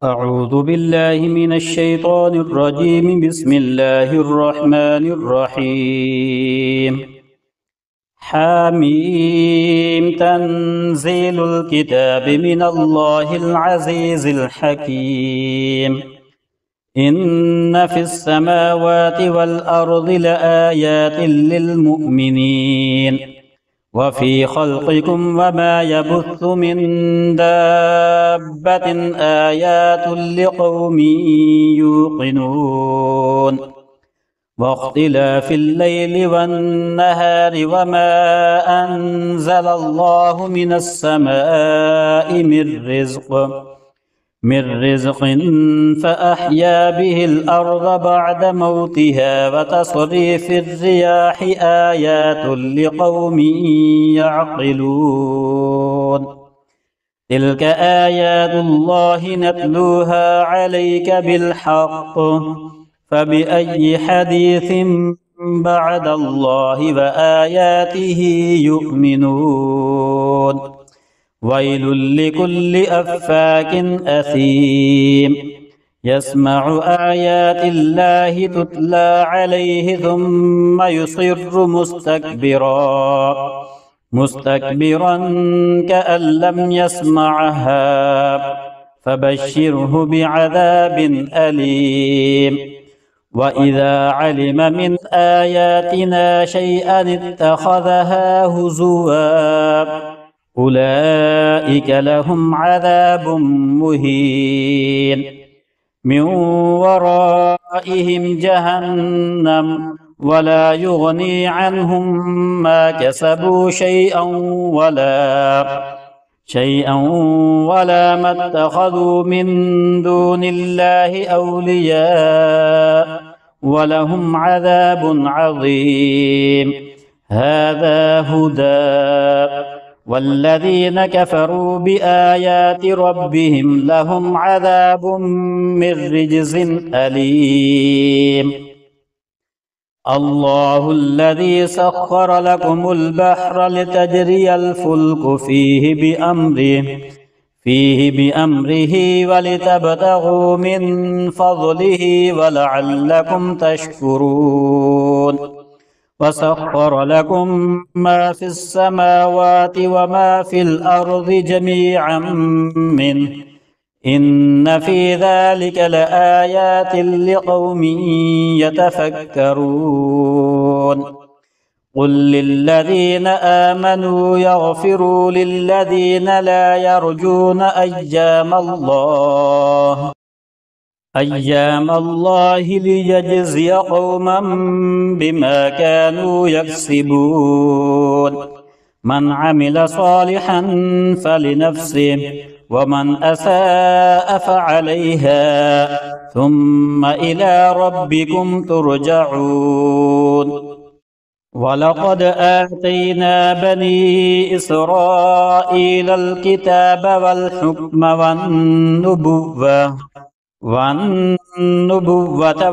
أعوذ بالله من الشيطان الرجيم. بسم الله الرحمن الرحيم. حميم. تنزيل الكتاب من الله العزيز الحكيم. إن في السماوات والأرض لآيات للمؤمنين وفي خلقكم وما يبث من دابة آيات لقوم يوقنون. واختلاف الليل والنهار وما أنزل الله من السماء من رزق فأحيا به الأرض بعد موتها وتصريف الرياح آيات لقوم يعقلون. تلك آيات الله نتلوها عليك بالحق فبأي حديث بعد الله وآياته يؤمنون. ويل لكل أفاك أثيم يسمع آيات الله تتلى عليه ثم يصر مستكبرا كأن لم يسمعها فبشره بعذاب أليم. وإذا علم من آياتنا شيئا اتخذها هزوا أولئك لهم عذاب مهين من ورائهم جهنم ولا يغني عنهم ما كسبوا شيئا ولا ما اتخذوا من دون الله أولياء ولهم عذاب عظيم. هذا هدى والذين كفروا بآيات ربهم لهم عذاب من رجز أليم. الله الذي سخر لكم البحر لتجري الفلك فيه بأمره ولتبتغوا من فضله ولعلكم تشكرون. وسخر لكم ما في السماوات وما في الأرض جميعا منه إن في ذلك لآيات لقوم يتفكرون. قل للذين آمنوا يغفروا للذين لا يرجون أيام الله ليجزي قوما بما كانوا يكسبون. من عمل صالحا فلنفسه ومن أساء فعليها ثم إلى ربكم ترجعون. ولقد آتينا بني إسرائيل الكتاب والحكم والنبوة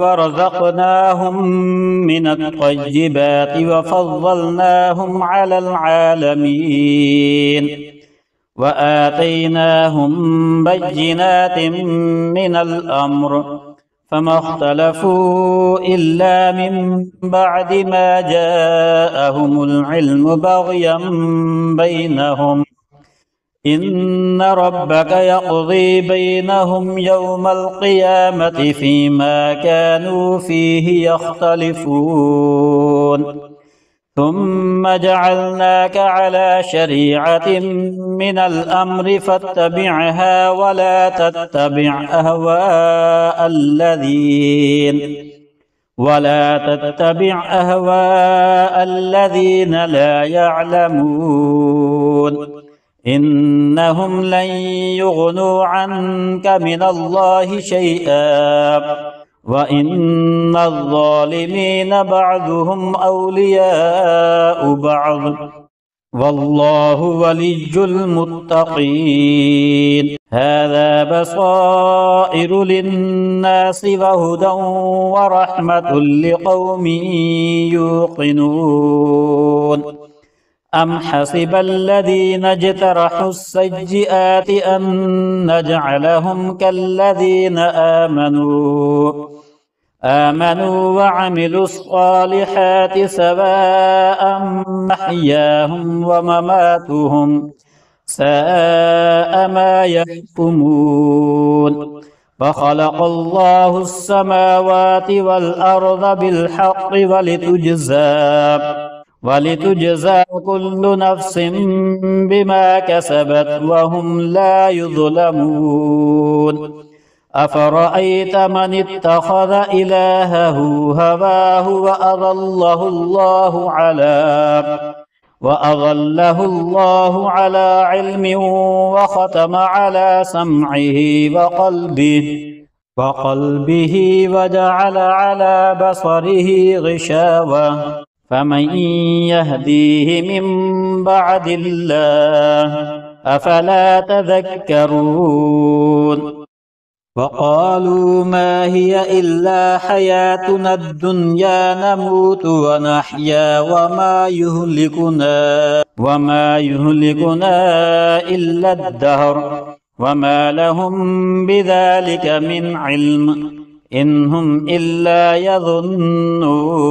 ورزقناهم من الطيبات وفضلناهم على العالمين وآتيناهم بينات من الأمر فما اختلفوا إلا من بعد ما جاءهم العلم بغيا بينهم. إن ربك يقضي بينهم يوم القيامة فيما كانوا فيه يختلفون. ثم جعلناك على شريعة من الأمر فاتبعها ولا تتبع أهواء الذين لا يعلمون. إنهم لن يغنوا عنك من الله شيئا وإن الظالمين بعضهم أولياء بعض والله ولي المتقين. هذا بصائر للناس وهدى ورحمة لقوم يوقنون. أم حسب الذين اجترحوا السيئات أن نجعلهم كالذين آمنوا وعملوا الصالحات سواء محياهم ومماتهم ساء ما يحكمون. فخلق الله السماوات والأرض بالحق ولتجزى كل نفس بما كسبت وهم لا يظلمون. أفرأيت من اتخذ إلهه هواه وأضله الله على علم وختم على سمعه وقلبه وجعل على بصره غشاوة فمن يهديه من بعد الله أفلا تذكرون. وقالوا ما هي إلا حياتنا الدنيا نموت ونحيا وما يهلكنا إلا الدهر وما لهم بذلك من علم إن هم إلا يظنون.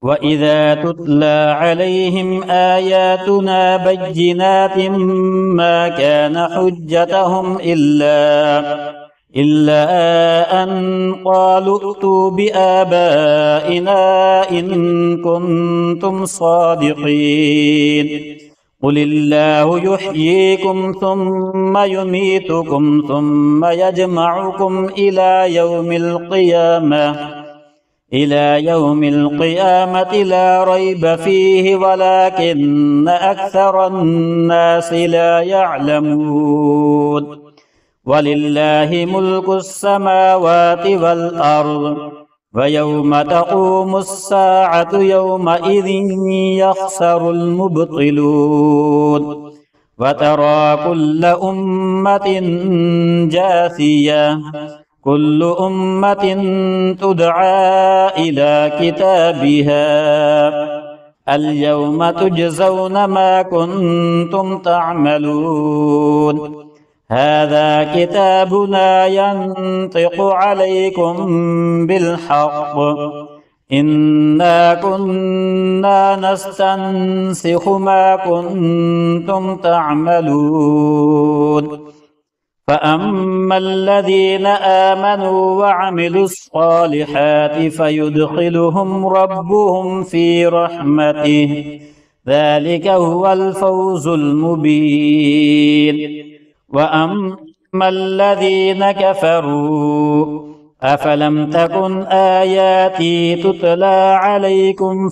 وإذا تتلى عليهم آياتنا بينات ما كان حجتهم إلا أن قالوا ائتوا بآبائنا إن كنتم صادقين. قل الله يحييكم ثم يميتكم ثم يجمعكم إلى يوم القيامة لا ريب فيه ولكن أكثر الناس لا يعلمون. ولله ملك السماوات والأرض ويوم تقوم الساعة يومئذ يخسر المبطلون. وترى كل أمة جاثية كل أمة تدعى إلى كتابها اليوم تجزون ما كنتم تعملون. هذا كتابنا ينطق عليكم بالحق إنا كنا نستنسخ ما كنتم تعملون. فأما الذين آمنوا وعملوا الصالحات فيدخلهم ربهم في رحمته ذلك هو الفوز المبين. وأما الذين كفروا أفلم تكن آياتي تتلى عليكم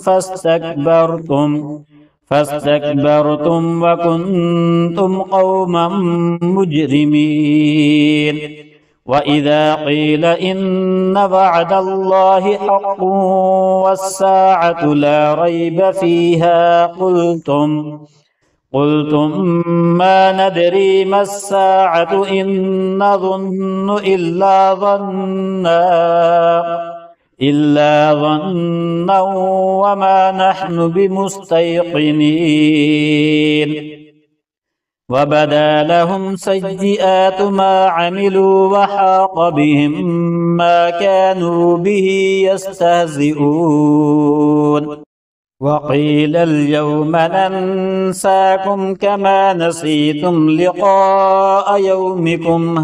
فاستكبرتم وكنتم قوما مجرمين. وإذا قيل إن وعد الله حق والساعة لا ريب فيها قلتم ما ندري ما الساعة إن نظن إلا ظنا وما نحن بمستيقنين. وبدا لهم سيئات ما عملوا وحاق بهم ما كانوا به يستهزئون. وقيل اليوم ننساكم كما نسيتم لقاء يومكم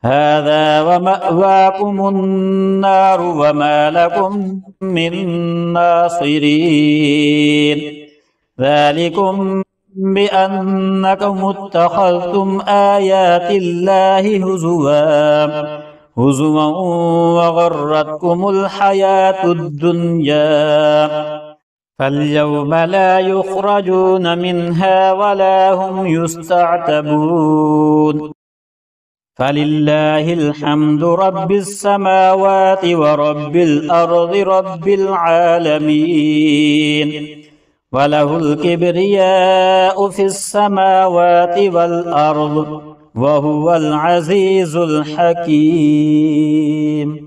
هذا ومأواكم النار وما لكم من ناصرين. ذلكم بأنكم اتخذتم آيات الله هزوا وغرتكم الحياة الدنيا فاليوم لا يخرجون منها ولا هم يستعتبون. فلله الحمد رب السماوات ورب الأرض رب العالمين وله الكبرياء في السماوات والأرض وهو العزيز الحكيم.